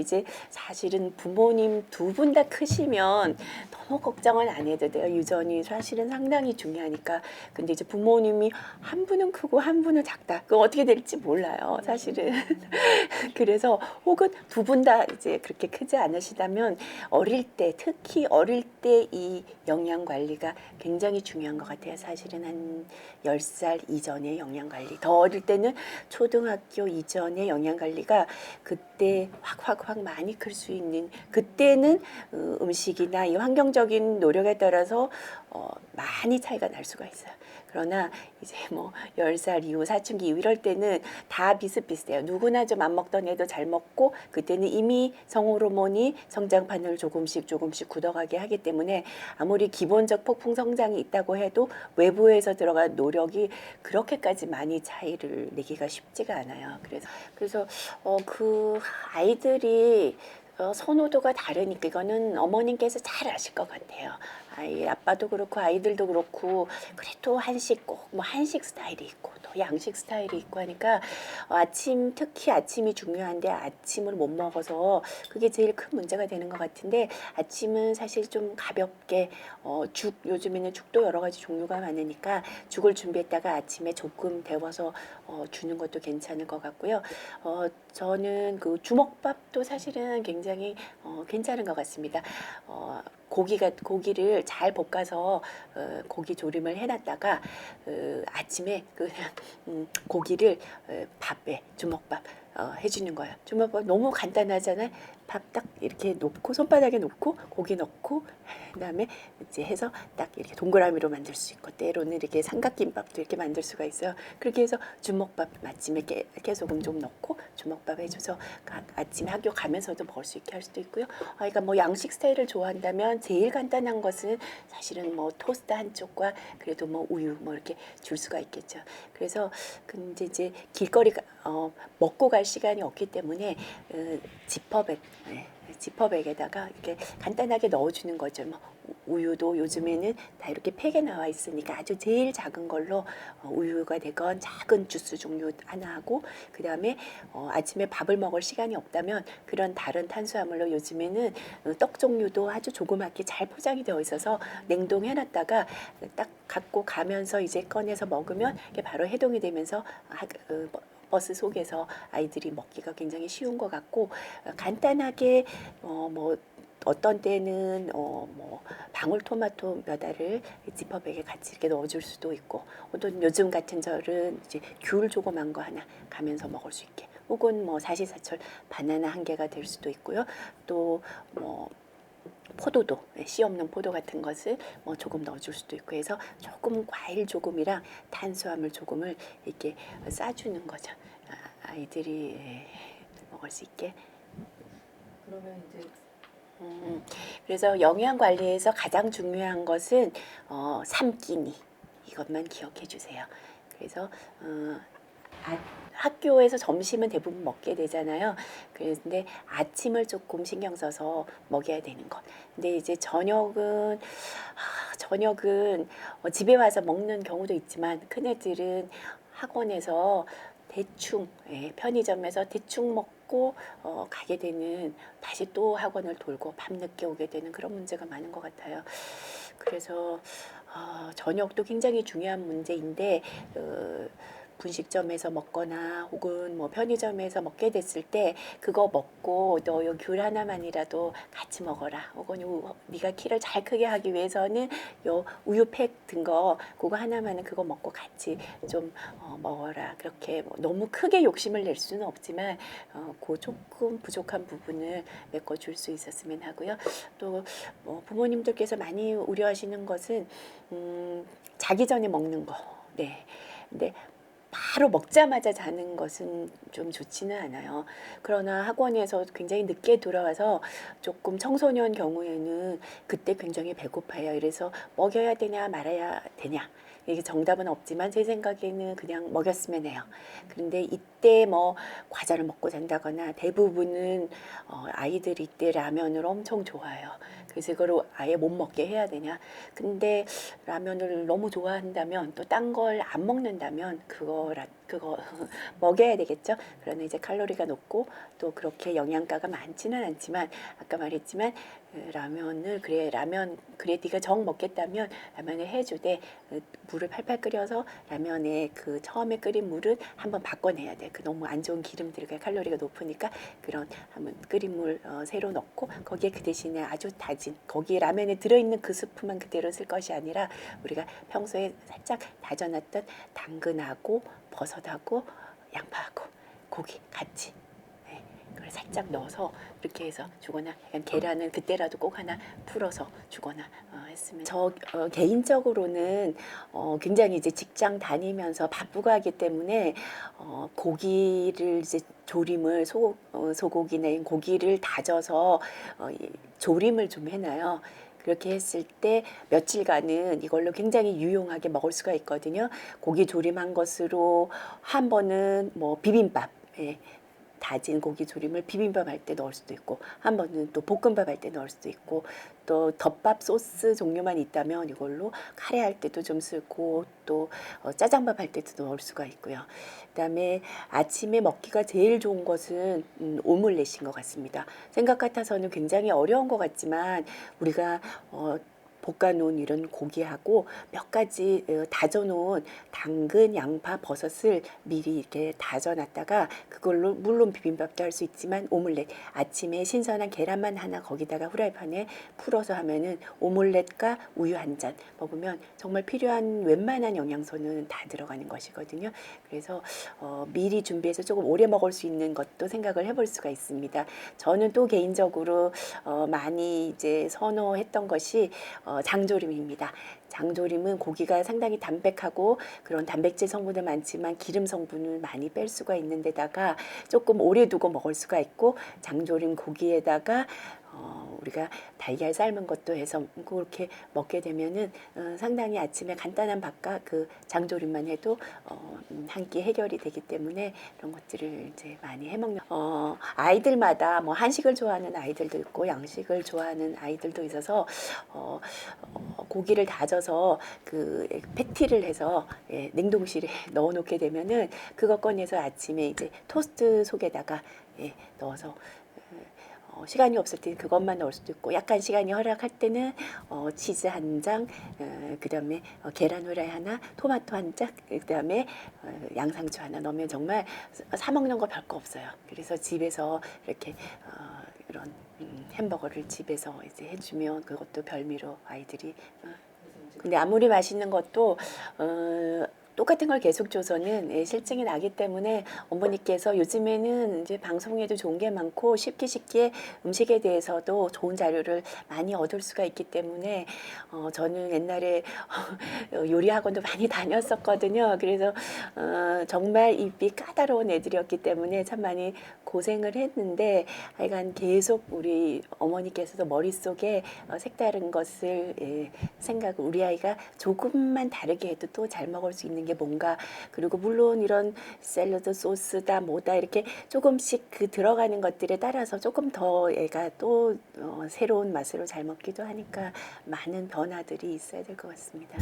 이제 사실은 부모님 두 분 다 크시면 너무 걱정은 안 해도 돼요. 유전이 사실은 상당히 중요하니까. 근데 이제 부모님이 한 분은 크고 한 분은 작다. 그 어떻게 될지 몰라요, 사실은. 그래서 혹은 두 분 다 이제 그렇게 크지 않으시다면 어릴 때, 특히 어릴 때 이 영양 관리가 굉장히 중요한 것 같아요. 사실은 한 10살 이전의 영양 관리. 더 어릴 때는 초등학교 이전의 영양 관리가 그때 확 많이 클 수 있는, 그때는 음식이나 이 환경적인 노력에 따라서 많이 차이가 날 수가 있어요. 그러나 이제 뭐 10살 이후, 사춘기 이후 이럴 때는 다 비슷비슷해요. 누구나 좀 안 먹던 애도 잘 먹고, 그때는 이미 성호르몬이 성장판을 조금씩 굳어가게 하기 때문에 아무리 기본적 폭풍 성장이 있다고 해도 외부에서 들어간 노력이 그렇게까지 많이 차이를 내기가 쉽지가 않아요. 그래서 그 아이들이 선호도가 다르니까 이거는 어머님께서 잘 아실 것 같아요. 아빠도 그렇고 아이들도 그렇고, 그래도 한식 꼭 뭐 한식 스타일이 있고 또 양식 스타일이 있고 하니까 특히 아침이 중요한데 아침을 못 먹어서 그게 제일 큰 문제가 되는 것 같은데, 아침은 사실 좀 가볍게 요즘에는 죽도 여러 가지 종류가 많으니까 죽을 준비했다가 아침에 조금 데워서 주는 것도 괜찮을 것 같고요. 저는 그 주먹밥도 사실은 굉장히 괜찮은 것 같습니다. 고기를 잘 볶아서 고기 조림을 해놨다가 아침에 그냥 고기를 밥에 주먹밥 해주는 거예요. 주먹밥 너무 간단하잖아요. 밥 딱 이렇게 놓고 손바닥에 놓고 고기 넣고 그다음에 이제 해서 딱 이렇게 동그라미로 만들 수 있고, 때로는 이렇게 삼각김밥도 이렇게 만들 수가 있어요. 그렇게 해서 주먹밥 아침에 깨소금 좀 넣고 주먹밥 해줘서 아침에 학교 가면서도 먹을 수 있게 할 수도 있고요. 아이가 뭐 양식 스타일을 좋아한다면 제일 간단한 것은 사실은 뭐 토스트 한쪽과 그래도 뭐 우유 뭐 이렇게 줄 수가 있겠죠. 그래서 근데 이제 길거리 먹고 갈 시간이 없기 때문에 지퍼백에다가 이렇게 간단하게 넣어주는 거죠. 뭐 우유도 요즘에는 다 이렇게 팩에 나와 있으니까 아주 제일 작은 걸로 우유가 되건 작은 주스 종류 하나 하고, 그 다음에 아침에 밥을 먹을 시간이 없다면 그런 다른 탄수화물로 요즘에는 떡 종류도 아주 조그맣게 잘 포장이 되어 있어서 냉동해놨다가 딱 갖고 가면서 이제 꺼내서 먹으면 이게 바로 해동이 되면서 버스 속에서 아이들이 먹기가 굉장히 쉬운 것 같고, 간단하게 뭐 어떤 때는 뭐 방울토마토 몇 알을 지퍼백에 같이 이렇게 넣어줄 수도 있고, 또 요즘 같은 절은 이제 귤 조그만 거 하나 가면서 먹을 수 있게, 혹은 뭐 사시사철 바나나 한 개가 될 수도 있고요. 또 뭐 포도도, 씨 없는 포도 같은 것을 뭐 조금 넣어줄 수도 있고 해서 조금 과일 조금이랑 탄수화물 조금을 이렇게 싸주는 거죠. 아이들이 먹을 수 있게. 그러면 이제 그래서 영양 관리에서 가장 중요한 것은 삼끼니, 이것만 기억해 주세요. 그래서 학교에서 점심은 대부분 먹게 되잖아요. 그런데 아침을 조금 신경 써서 먹여야 되는 것. 근데 이제 저녁은 집에 와서 먹는 경우도 있지만, 큰애들은 학원에서 대충 편의점에서 대충 먹고 가게 되는, 다시 또 학원을 돌고 밤늦게 오게 되는 그런 문제가 많은 것 같아요. 그래서 저녁도 굉장히 중요한 문제인데, 분식점에서 먹거나 혹은 뭐 편의점에서 먹게 됐을 때 그거 먹고 너 요 귤 하나만이라도 같이 먹어라, 혹은 네가 키를 잘 크게 하기 위해서는 요 우유팩 든 거 그거 하나만은 그거 먹고 같이 좀 먹어라. 그렇게 뭐 너무 크게 욕심을 낼 수는 없지만 그 조금 부족한 부분을 메꿔줄 수 있었으면 하고요. 또 뭐 부모님들께서 많이 우려하시는 것은 자기 전에 먹는 거. 네. 근데 바로 먹자마자 자는 것은 좀 좋지는 않아요. 그러나 학원에서 굉장히 늦게 돌아와서 조금 청소년 경우에는 그때 굉장히 배고파요. 그래서 먹여야 되냐 말아야 되냐, 이게 정답은 없지만 제 생각에는 그냥 먹였으면 해요. 그런데 이때 뭐 과자를 먹고 잔다거나, 대부분은 아이들이 이때 라면을 엄청 좋아해요. 그래서 이거를 아예 못 먹게 해야 되냐. 근데 라면을 너무 좋아한다면 또 딴 걸 안 먹는다면 그거 먹여야 되겠죠. 그러나 이제 칼로리가 높고 또 그렇게 영양가가 많지는 않지만 아까 말했지만 라면을 그래 네가 정 먹겠다면 라면을 해주되 물을 팔팔 끓여서 라면에 그 처음에 끓인 물은 한번 바꿔내야 돼. 그 너무 안 좋은 기름들과 칼로리가 높으니까 그런 한번 끓인 물 새로 넣고 거기에 그 대신에 아주 다진 거기에 라면에 들어있는 그 스프만 그대로 쓸 것이 아니라 우리가 평소에 살짝 다져놨던 당근하고 버섯하고 양파하고 고기 같이 그걸 살짝 넣어서 이렇게 해서 주거나 약간 계란은 그때라도 꼭 하나 풀어서 주거나 했으면 개인적으로는 굉장히 이제 직장 다니면서 바쁘고 하기 때문에 고기를 이제 조림을 소고기나 고기를 다져서 조림을 좀 해놔요. 그렇게 했을 때 며칠간은 이걸로 굉장히 유용하게 먹을 수가 있거든요. 고기 조림한 것으로 한 번은 뭐 비빔밥, 다진 고기 조림을 비빔밥 할 때 넣을 수도 있고 한 번은 또 볶음밥 할 때 넣을 수도 있고 또 덮밥 소스 종류만 있다면 이걸로 카레 할 때도 좀 쓰고 또 짜장밥 할 때도 넣을 수가 있고요. 그다음에 아침에 먹기가 제일 좋은 것은 오믈렛인 것 같습니다. 생각 같아서는 굉장히 어려운 것 같지만 우리가 볶아놓은 이런 고기하고 몇 가지 다져놓은 당근, 양파, 버섯을 미리 이렇게 다져놨다가 그걸로 물론 비빔밥도 할 수 있지만 오믈렛 아침에 신선한 계란만 하나 거기다가 후라이팬에 풀어서 하면은 오믈렛과 우유 한 잔 먹으면 정말 필요한 웬만한 영양소는 다 들어가는 것이거든요. 그래서 미리 준비해서 조금 오래 먹을 수 있는 것도 생각을 해볼 수가 있습니다. 저는 또 개인적으로 많이 이제 선호했던 것이 장조림입니다. 장조림은 고기가 상당히 담백하고 그런 단백질 성분도 많지만 기름 성분을 많이 뺄 수가 있는 데다가 조금 오래 두고 먹을 수가 있고 장조림 고기에다가 우리가 달걀 삶은 것도 해서 그렇게 먹게 되면은 상당히 아침에 간단한 밥과 그 장조림만 해도 한 끼 해결이 되기 때문에 이런 것들을 이제 많이 해먹는 아이들마다 뭐 한식을 좋아하는 아이들도 있고 양식을 좋아하는 아이들도 있어서 고기를 다져서 그 패티를 해서 냉동실에 넣어놓게 되면은 그거 꺼내서 아침에 이제 토스트 속에다가 넣어서 시간이 없을 때는 그것만 넣을 수도 있고 약간 시간이 허락할 때는 치즈 한 장, 그다음에 계란 후라이 하나, 토마토 한 장, 그다음에 양상추 하나 넣으면 정말 사 먹는 거 별거 없어요. 그래서 집에서 이렇게 이런 햄버거를 집에서 이제 해주면 그것도 별미로 아이들이 근데 아무리 맛있는 것도 똑같은 걸 계속 줘서는 실증이 나기 때문에 어머니께서 요즘에는 이제 방송에도 좋은 게 많고 쉽게 음식에 대해서도 좋은 자료를 많이 얻을 수가 있기 때문에 저는 옛날에 요리 학원도 많이 다녔었거든요. 그래서 정말 입이 까다로운 애들이었기 때문에 참 많이 고생을 했는데 하여간 계속 우리 어머니께서도 머릿속에 색다른 것을 생각 우리 아이가 조금만 다르게 해도 또 잘 먹을 수 있는 게 뭔가 그리고 물론 이런 샐러드 소스다 뭐다 이렇게 조금씩 그 들어가는 것들에 따라서 조금 더 애가 또 새로운 맛으로 잘 먹기도 하니까 많은 변화들이 있어야 될 것 같습니다.